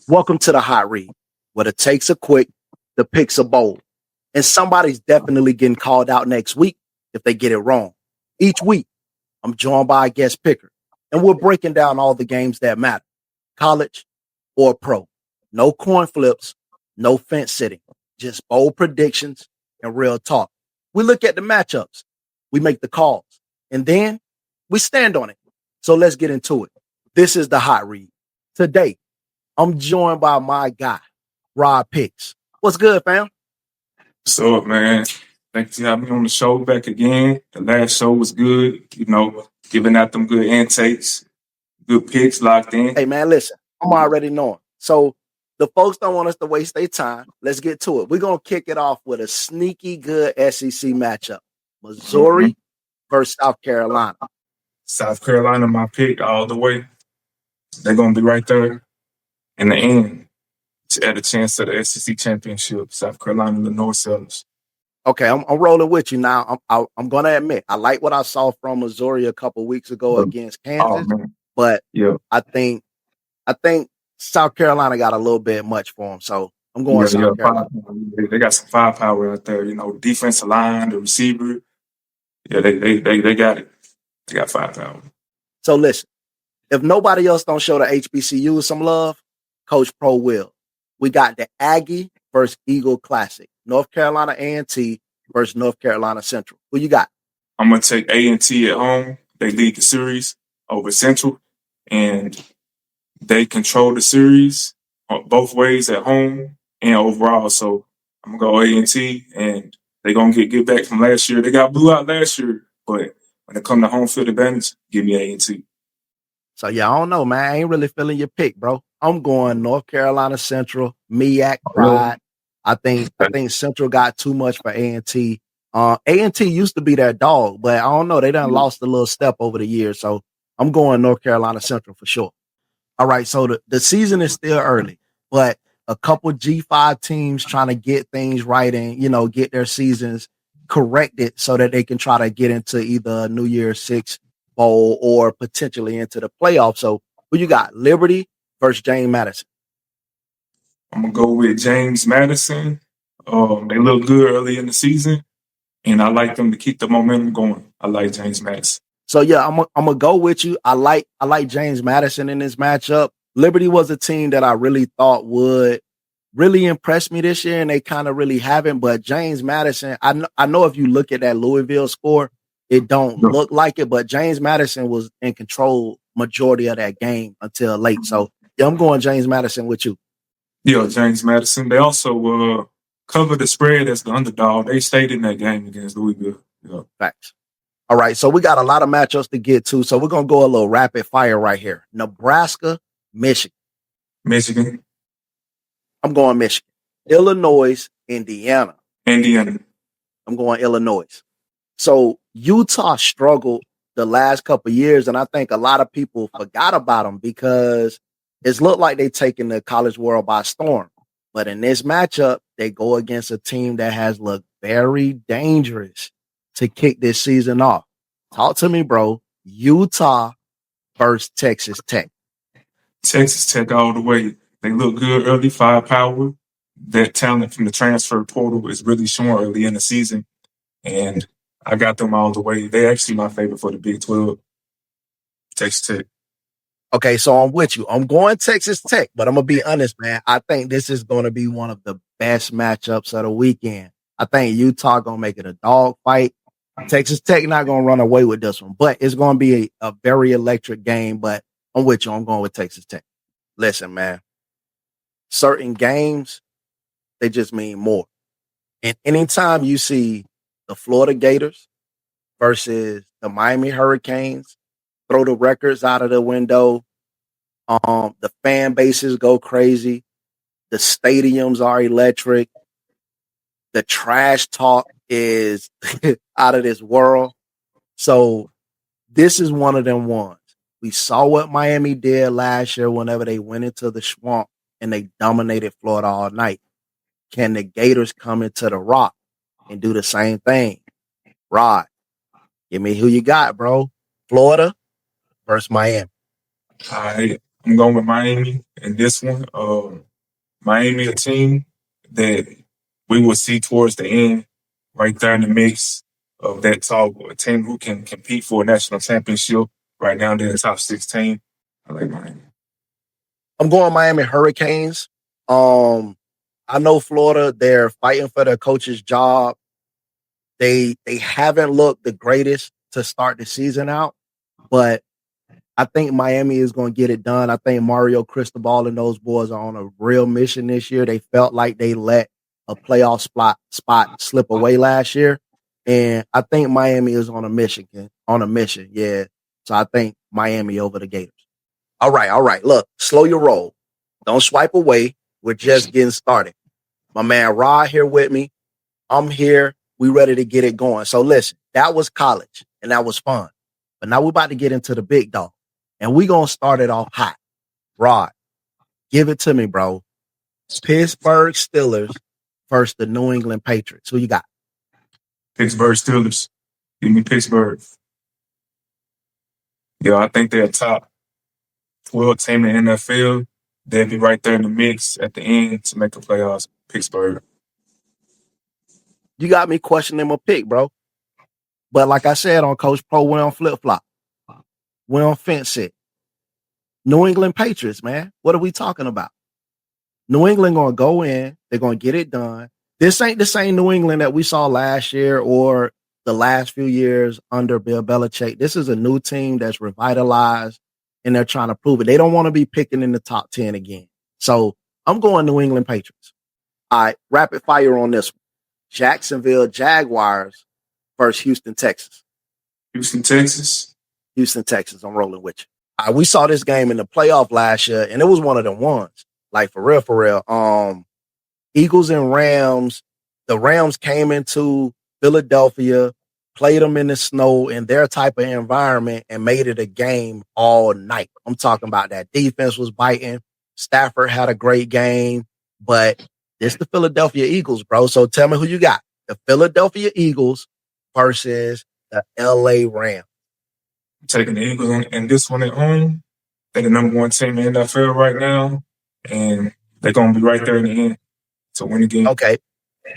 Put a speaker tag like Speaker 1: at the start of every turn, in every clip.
Speaker 1: Welcome to the Hot Read, where the takes are quick, the picks are bold, and somebody's definitely getting called out next week if they get it wrong. Each week, I'm joined by a guest picker, and we're breaking down all the games that matter, college or pro. No coin flips, no fence sitting, just bold predictions and real talk. We look at the matchups, we make the calls, and then we stand on it. So let's get into it. This is the Hot Read. Today, I'm joined by my guy, Rob Picks. What's good, fam?
Speaker 2: What's up, man? Thanks for having me on the show back again. The last show was good, giving out them good intakes, good picks locked in.
Speaker 1: Hey, man, listen, I'm already knowing. So the folks don't want us to waste their time. Let's get to it. We're going to kick it off with a sneaky good SEC matchup. Missouri versus South Carolina.
Speaker 2: South Carolina, my pick all the way. They're going to be right there in the end at a chance at the SEC championship. South Carolina, the North Sellers.
Speaker 1: Okay, I'm rolling with you now. I'm going to admit, I like what I saw from Missouri a couple weeks ago against Kansas, but I think South Carolina got a little bit much for them, so I'm going South Carolina.
Speaker 2: They got some firepower out there, defensive line, the receiver. Yeah, they got it. They got firepower.
Speaker 1: So listen, if nobody else don't show the HBCU some love, Coach Pro will. We got the Aggie versus Eagle Classic. North Carolina A&T versus North Carolina Central. Who you got?
Speaker 2: I'm going to take A&T at home. They lead the series over Central, and they control the series both ways at home and overall. So I'm going to go A&T, and they're going to get back from last year. They got blew out last year, but when it comes to home field advantage, give me A&T.
Speaker 1: So, yeah, I don't know, man. I ain't really feeling your pick, bro. I'm going North Carolina Central, MEAC pride. I think Central got too much for A&T. A&T used to be that dog, but I don't know. They done lost a little step over the years. So I'm going North Carolina Central for sure. All right, so the season is still early, but a couple G5 teams trying to get things right and, get their seasons corrected so that they can try to get into either a New Year's Six bowl or potentially into the playoffs. So who you got? Liberty versus James Madison.
Speaker 2: I'm going to go with James Madison. They look good early in the season, and I like them to keep the momentum going. I like James Madison.
Speaker 1: So yeah, I'm gonna go with you. I like James Madison in this matchup. Liberty was a team that I really thought would really impress me this year, and they kind of really haven't. But James Madison, I know if you look at that Louisville score, it don't look like it, but James Madison was in control majority of that game until late. So yeah, I'm going James Madison with you.
Speaker 2: Yeah, James Madison. They also covered the spread as the underdog. They stayed in that game against Louisville. Yeah.
Speaker 1: Facts. All right, so we got a lot of matchups to get to. So we're going to go a little rapid fire right here. Nebraska, Michigan.
Speaker 2: Michigan.
Speaker 1: I'm going Michigan. Illinois, Indiana.
Speaker 2: Indiana.
Speaker 1: I'm going Illinois. So Utah struggled the last couple of years, and I think a lot of people forgot about them because it's looked like they're taking the college world by storm. But in this matchup, they go against a team that has looked very dangerous to kick this season off. Talk to me, bro. Utah versus Texas Tech.
Speaker 2: Texas Tech all the way. They look good early, firepower. That talent from the transfer portal is really showing early in the season. And I got them all the way. They're actually my favorite for the Big 12. Texas Tech.
Speaker 1: Okay, so I'm with you. I'm going Texas Tech, but I'm going to be honest, man. I think this is going to be one of the best matchups of the weekend. I think Utah going to make it a dog fight. Texas Tech not going to run away with this one, but it's going to be a very electric game, but I'm with you. I'm going with Texas Tech. Listen, man, certain games, they just mean more. And anytime you see the Florida Gators versus the Miami Hurricanes throw the records out of the window, the fan bases go crazy, the stadiums are electric, the trash talk is out of this world. So this is one of them ones. We saw what Miami did last year whenever they went into the swamp and they dominated Florida all night. Can the Gators come into the Rock and do the same thing? Rod, give me who you got, bro. Florida versus Miami.
Speaker 2: I'm going with Miami in this one. Miami, a team that we will see towards the end, right there in the mix of that talk, a team who can compete for a national championship. Right now, they're in the top 16. I like Miami.
Speaker 1: I'm going Miami Hurricanes. I know Florida, they're fighting for their coach's job. They haven't looked the greatest to start the season out, but I think Miami is going to get it done. I think Mario Cristobal and those boys are on a real mission this year. They felt like they let a playoff spot slip away last year, and I think Miami is on a mission. Yeah. So I think Miami over the Gators. All right. Look, slow your roll. Don't swipe away. We're just getting started. My man Rod here with me. I'm here. We ready to get it going. So listen, that was college and that was fun. But now we're about to get into the big dog. And we're going to start it off hot. Rod, give it to me, bro. Pittsburgh Steelers versus the New England Patriots. Who you got?
Speaker 2: Pittsburgh Steelers. Give me Pittsburgh. Yeah, I think they're a top 12 team in the NFL. They'll be right there in the mix at the end to make the playoffs. Pittsburgh.
Speaker 1: You got me questioning my pick, bro. But like I said on Coach Pro, we're on flip-flop. We're on fence it. New England Patriots, man. What are we talking about? New England going to go in. They're going to get it done. This ain't the same New England that we saw last year or the last few years under Bill Belichick. This is a new team that's revitalized, and they're trying to prove it. They don't want to be picking in the top 10 again. So I'm going New England Patriots. All right, rapid fire on this one. Jacksonville Jaguars versus Houston, Texas.
Speaker 2: Houston, Texas.
Speaker 1: Houston, Texas. I'm rolling with you. We saw this game in the playoff last year, and it was one of the ones. Like, for real. Eagles and Rams. The Rams came into Philadelphia, played them in the snow in their type of environment, and made it a game all night. I'm talking about that defense was biting. Stafford had a great game, but it's the Philadelphia Eagles, bro. So tell me who you got. The Philadelphia Eagles versus the LA Rams.
Speaker 2: I'm taking the Eagles and this one at home. They're the number one team in the NFL right now, and they're going to be right there in the end to win the game.
Speaker 1: Okay.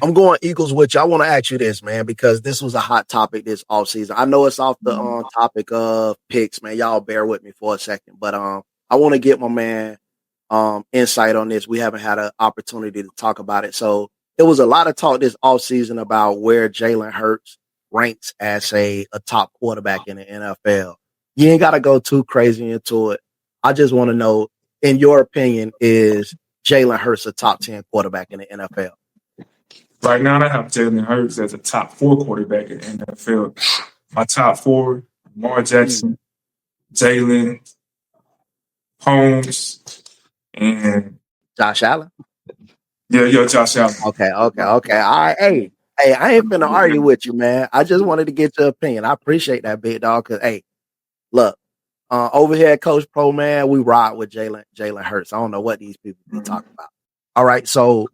Speaker 1: I'm going Eagles with you. I want to ask you this, man, because this was a hot topic this offseason. I know it's off the topic of picks, man. Y'all bear with me for a second, but I want to get my man insight on this. We haven't had an opportunity to talk about it. So it was a lot of talk this offseason about where Jalen Hurts ranks as a top quarterback in the NFL. You ain't got to go too crazy into it. I just want to know, in your opinion, is Jalen Hurts a top 10 quarterback in the NFL?
Speaker 2: Right now, I have Jalen Hurts as a top 4 quarterback in the NFL. My top 4, Lamar Jackson, Jalen, Holmes, and
Speaker 1: Josh Allen.
Speaker 2: Yeah, Josh Allen.
Speaker 1: Okay. All right. Hey, I ain't finna argue with you, man. I just wanted to get your opinion. I appreciate that, big dog. Cause hey, look, over here at Coach Pro, man, we ride with Jalen Hurts. I don't know what these people be talking about. All right, so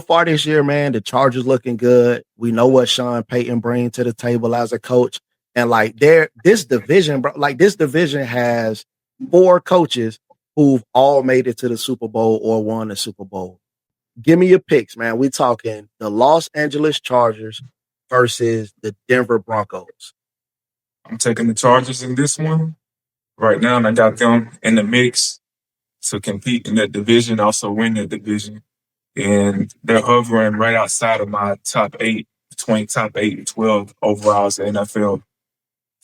Speaker 1: far this year, man, the Chargers looking good. We know what Sean Payton brings to the table as a coach, and like this division, bro, like this division has 4 coaches who've all made it to the Super Bowl or won the Super Bowl. Give me your picks, man. We talking the Los Angeles Chargers versus the Denver Broncos.
Speaker 2: I'm taking the Chargers in this one. Right now, and I got them in the mix to compete in that division, also win that division. And they're hovering right outside of my top 8, between top 8 and 12 overall as an NFL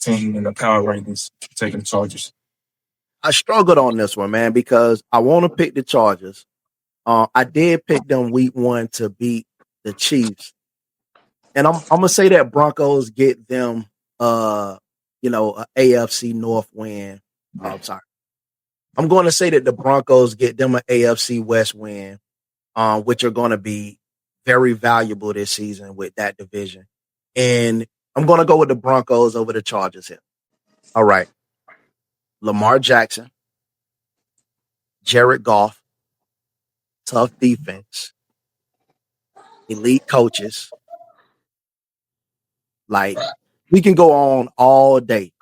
Speaker 2: team in the power rankings, taking the Chargers.
Speaker 1: I struggled on this one, man, because I want to pick the Chargers. I did pick them week 1 to beat the Chiefs. And I'm going to say that Broncos get them, an AFC North win. I'm sorry. I'm going to say that the Broncos get them an AFC West win, which are going to be very valuable this season with that division. And I'm going to go with the Broncos over the Chargers here. All right. Lamar Jackson, Jared Goff, tough defense, elite coaches. Like, we can go on all day,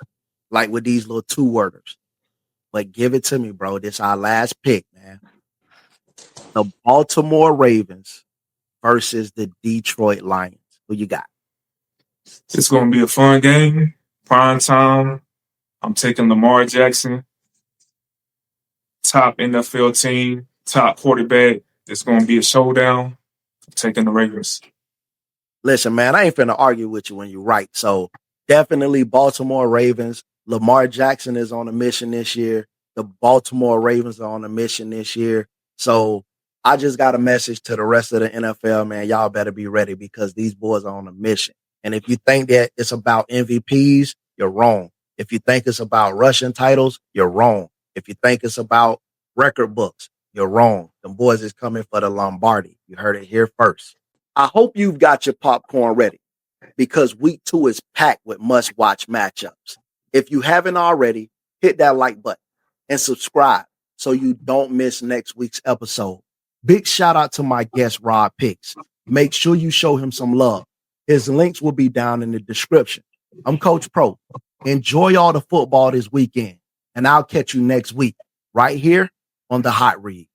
Speaker 1: like with these little 2-worders. But give it to me, bro. This our last pick, man. The Baltimore Ravens versus the Detroit Lions. Who you got?
Speaker 2: It's going to be a fun game. Prime time. I'm taking Lamar Jackson, top NFL team, top quarterback. It's going to be a showdown. I'm taking the Ravens.
Speaker 1: Listen, man, I ain't finna argue with you when you're right. So definitely Baltimore Ravens. Lamar Jackson is on a mission this year. The Baltimore Ravens are on a mission this year. So I just got a message to the rest of the NFL, man. Y'all better be ready because these boys are on a mission. And if you think that it's about MVPs, you're wrong. If you think it's about rushing titles, you're wrong. If you think it's about record books, you're wrong. Them boys is coming for the Lombardi. You heard it here first. I hope you've got your popcorn ready because week 2 is packed with must-watch matchups. If you haven't already, hit that like button and subscribe so you don't miss next week's episode. Big shout out to my guest, Rob Picks. Make sure you show him some love. His links will be down in the description. I'm Coach Pro. Enjoy all the football this weekend, and I'll catch you next week right here on the Hot Read.